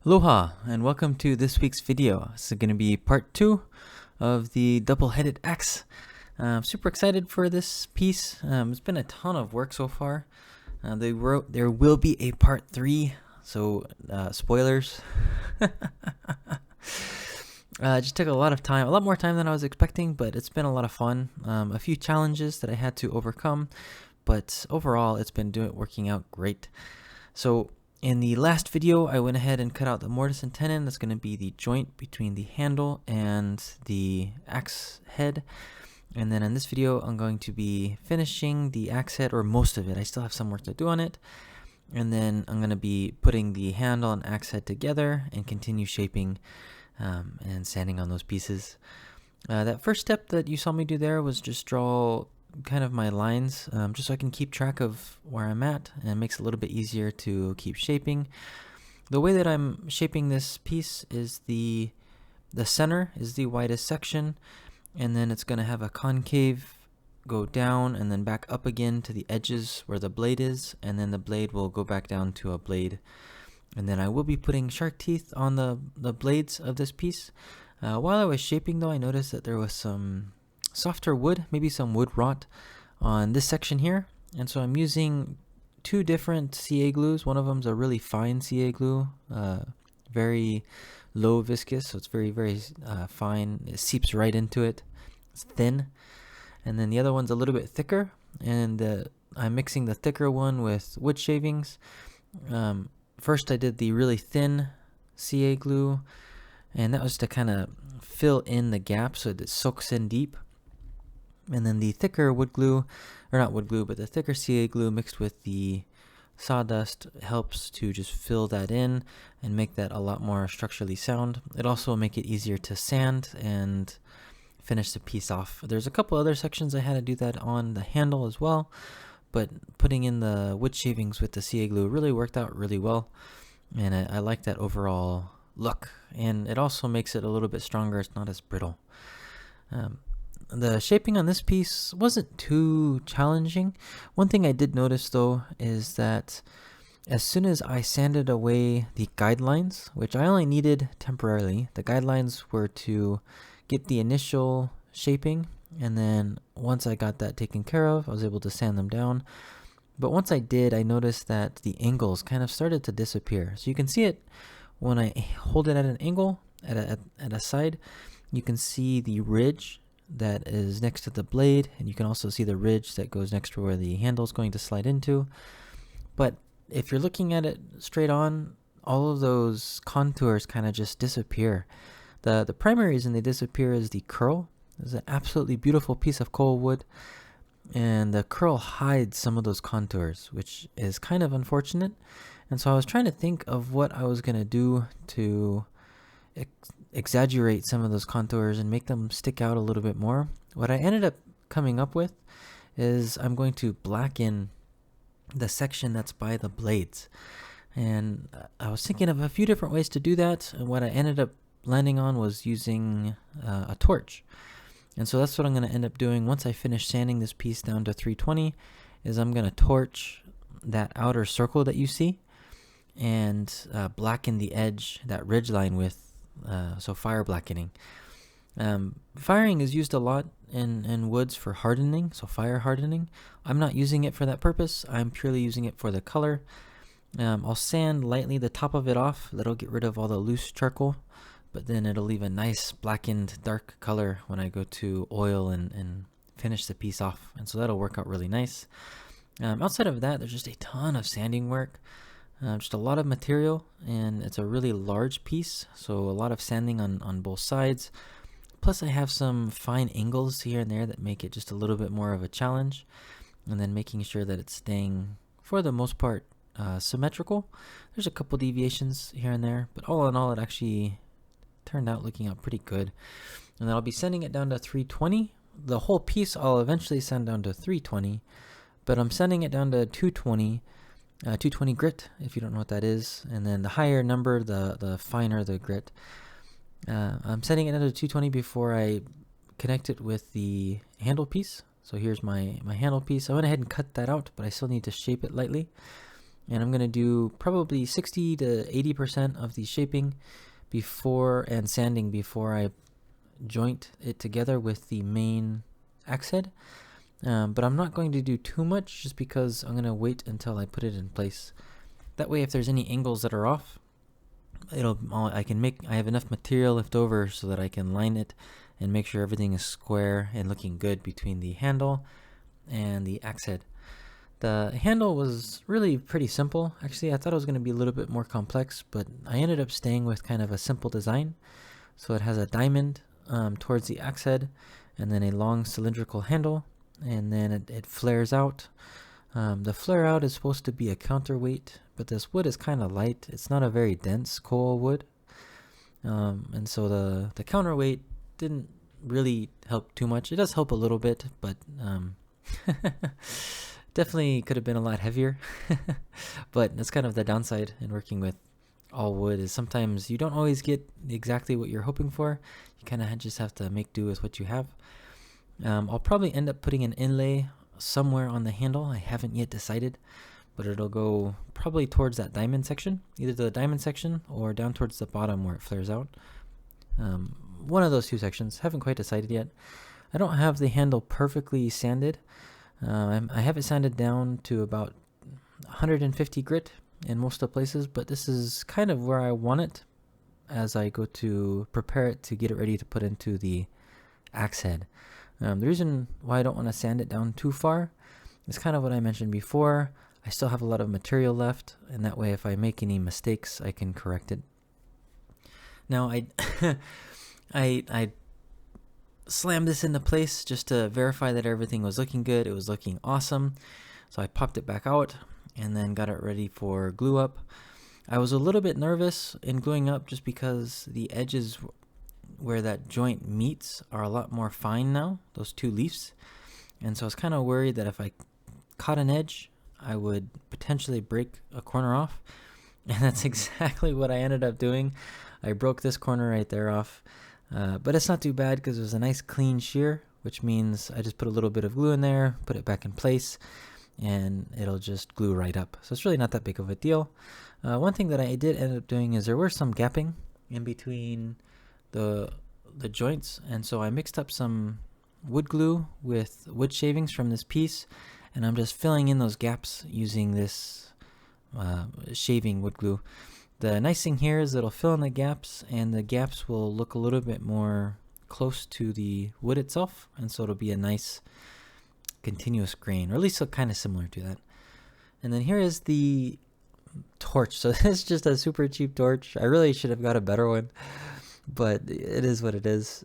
Aloha and welcome to this week's video. This is going to be part 2 of the double-headed axe. I'm super excited for this piece. It's been a ton of work so far. They wrote there will be a part 3, so spoilers. It just took a lot of time, a lot more time than I was expecting, but it's been a lot of fun. A few challenges that I had to overcome, but overall it's been working out great. So in the last video, I went ahead and cut out the mortise and tenon. That's going to be the joint between the handle and the axe head. And then in this video, I'm going to be finishing the axe head, or most of it. I still have some work to do on it. And then I'm going to be putting the handle and axe head together and continue shaping and sanding on those pieces. That first step that you saw me do there was just draw kind of my lines, just so I can keep track of where I'm at, and it makes it a little bit easier to keep shaping. The way that I'm shaping this piece is the center is the widest section, and then it's going to have a concave go down and then back up again to the edges where the blade is, and then the blade will go back down to a blade. And then I will be putting shark teeth on the blades of this piece. While I was shaping though, I noticed that there was some softer wood, maybe some wood rot on this section here, and so I'm using two different CA glues. One of them's a really fine CA glue, very low viscous, so it's very fine. It seeps right into it. It's thin. And then the other one's a little bit thicker, and I'm mixing the thicker one with wood shavings. First I did the really thin CA glue, and that was to kind of fill in the gap so that it soaks in deep. And then the thicker wood glue, or not wood glue, but the thicker CA glue mixed with the sawdust helps to just fill that in and make that a lot more structurally sound. It also will make it easier to sand and finish the piece off. There's a couple other sections I had to do that on the handle as well, but putting in the wood shavings with the CA glue really worked out really well, and I like that overall look, and it also makes it a little bit stronger. It's not as brittle. The shaping on this piece wasn't too challenging. One thing I did notice though is that as soon as I sanded away the guidelines, which I only needed temporarily, the guidelines were to get the initial shaping, and then once I got that taken care of, I was able to sand them down. But once I did, I noticed that the angles kind of started to disappear. So you can see it when I hold it at an angle, at a side, you can see the ridge that is next to the blade, and you can also see the ridge that goes next to where the handle is going to slide into. But if you're looking at it straight on, all of those contours kind of just disappear. The primary reason they disappear is the curl. It's an absolutely beautiful piece of coal wood, and the curl hides some of those contours, which is kind of unfortunate. And so I was trying to think of what I was going to do to exaggerate some of those contours and make them stick out a little bit more. What I ended up coming up with is I'm going to blacken the section that's by the blades. And I was thinking of a few different ways to do that, and what I ended up landing on was using a torch. And so that's what I'm going to end up doing once I finish sanding this piece down to 320, is I'm going to torch that outer circle that you see and blacken the edge, that ridge line with so fire blackening. Firing is used a lot in woods for hardening, so fire hardening. I'm not using it for that purpose. I'm purely using it for the color. I'll sand lightly the top of it off. That'll get rid of all the loose charcoal, but then it'll leave a nice blackened dark color when I go to oil and finish the piece off, and so that'll work out really nice. Outside of that, there's just a ton of sanding work. Just a lot of material, and it's a really large piece, so a lot of sanding on both sides. Plus I have some fine angles here and there that make it just a little bit more of a challenge, and then making sure that it's staying, for the most part, symmetrical. There's a couple deviations here and there, but all in all it actually turned out looking out pretty good. And then I'll be sending it down to 320. The whole piece I'll eventually send down to 320, but I'm sending it down to 220. 220 grit, if you don't know what that is, and then the higher number, the finer the grit. I'm setting it down to 220 before I connect it with the handle piece. So here's my handle piece. I went ahead and cut that out, but I still need to shape it lightly. and I'm going to do probably 60 to 80% of the shaping before and sanding before I joint it together with the main axe head. But I'm not going to do too much just because I'm going to wait until I put it in place. That way, if there's any angles that are off, I have enough material left over so that I can line it and make sure everything is square and looking good between the handle and the axe head. The handle was really pretty simple. Actually, I thought it was going to be a little bit more complex, but I ended up staying with kind of a simple design. So it has a diamond towards the axe head, and then a long cylindrical handle, and then it flares out. The flare out is supposed to be a counterweight, but this wood is kind of light. It's not a very dense coal wood. And so the counterweight didn't really help too much. It does help a little bit, but definitely could have been a lot heavier. But that's kind of the downside in working with all wood, is sometimes you don't always get exactly what you're hoping for. You kind of just have to make do with what you have. I'll probably end up putting an inlay somewhere on the handle. I haven't yet decided, but it'll go probably towards that diamond section, either the diamond section or down towards the bottom where it flares out. One of those two sections. Haven't quite decided yet. I don't have the handle perfectly sanded. I have it sanded down to about 150 grit in most of the places, but this is kind of where I want it as I go to prepare it to get it ready to put into the axe head. The reason why I don't want to sand it down too far is kind of what I mentioned before. I still have a lot of material left, and that way if I make any mistakes, I can correct it. Now, I slammed this into place just to verify that everything was looking good. It was looking awesome. So I popped it back out and then got it ready for glue up. I was a little bit nervous in gluing up just because the edges where that joint meets are a lot more fine now, those two leaves. And so I was kind of worried that if I caught an edge, I would potentially break a corner off. And that's exactly what I ended up doing. I broke this corner right there off. But it's not too bad because it was a nice clean shear, which means I just put a little bit of glue in there, put it back in place, and it'll just glue right up. So it's really not that big of a deal. One thing that I did end up doing is there were some gapping in between the joints, and so I mixed up some wood glue with wood shavings from this piece, and I'm just filling in those gaps using this shaving wood glue. The nice thing here is it'll fill in the gaps, and the gaps will look a little bit more close to the wood itself, and so it'll be a nice continuous grain, or at least look kind of similar to that. And then here is the torch. So this is just a super cheap torch. I really should have got a better one, but it is what it is.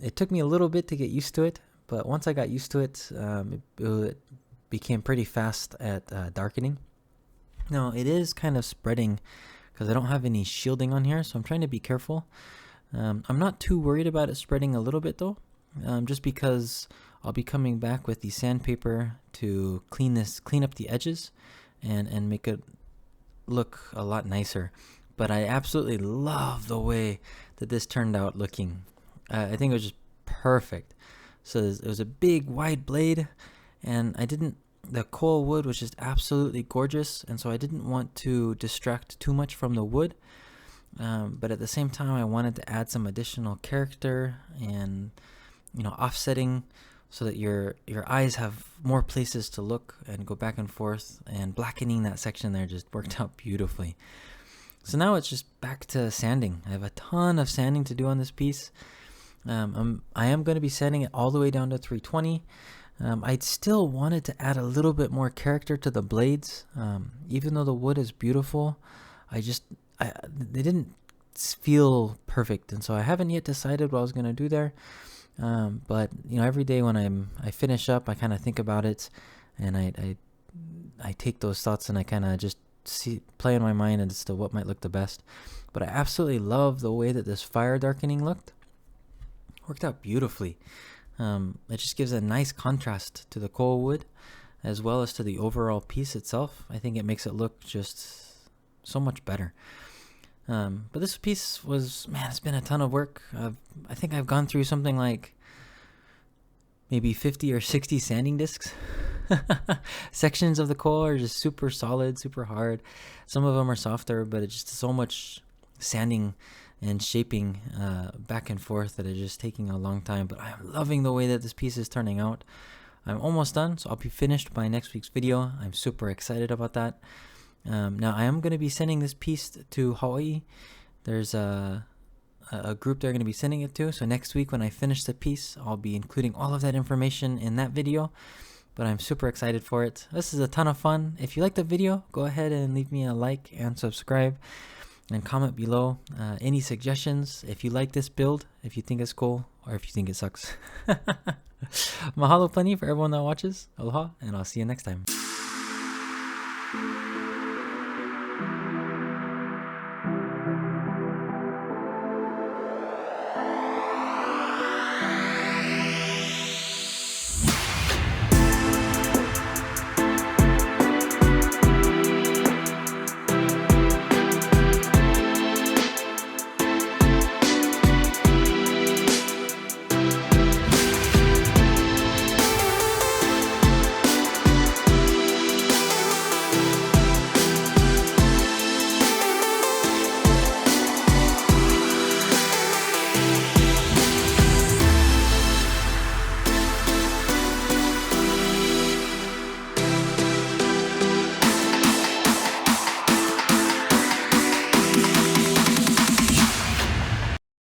It took me a little bit to get used to it, but once I got used to it, it became pretty fast at darkening. Now it is kind of spreading because I don't have any shielding on here, so I'm trying to be careful. I'm not too worried about it spreading a little bit though, just because I'll be coming back with the sandpaper to clean up the edges and make it look a lot nicer. But I absolutely love the way that this turned out looking. I think it was just perfect. So it was a big wide blade, and the coal wood was just absolutely gorgeous, and so I didn't want to distract too much from the wood, but at the same time I wanted to add some additional character and offsetting so that your eyes have more places to look and go back and forth, and blackening that section there just worked out beautifully. So now it's just back to sanding. I have a ton of sanding to do on this piece. I am going to be sanding it all the way down to 320. I still wanted to add a little bit more character to the blades. Even though the wood is beautiful, they didn't feel perfect, and so I haven't yet decided what I was going to do there. But every day when I finish up, I kind of think about it, and I take those thoughts and I kind of just play in my mind as to what might look the best. But I absolutely love the way that this fire darkening worked out beautifully. It just gives a nice contrast to the coal wood as well as to the overall piece itself. I think it makes it look just so much better. But this piece it's been a ton of work. I think I've gone through something like maybe 50 or 60 sanding discs. Sections of the coal are just super solid, super hard. Some of them are softer, but it's just so much sanding and shaping back and forth that it's just taking a long time. But I'm loving the way that this piece is turning out. I'm almost done, so I'll be finished by next week's video. I'm super excited about that. Now I am going to be sending this piece to Hawaii. There's a group they're going to be sending it to. So next week when I finish the piece, I'll be including all of that information in that video. But I'm super excited for it. This is a ton of fun. If you like the video, go ahead and leave me a like and subscribe. And comment below any suggestions if you like this build, if you think it's cool, or if you think it sucks. Mahalo plenty for everyone that watches. Aloha, and I'll see you next time.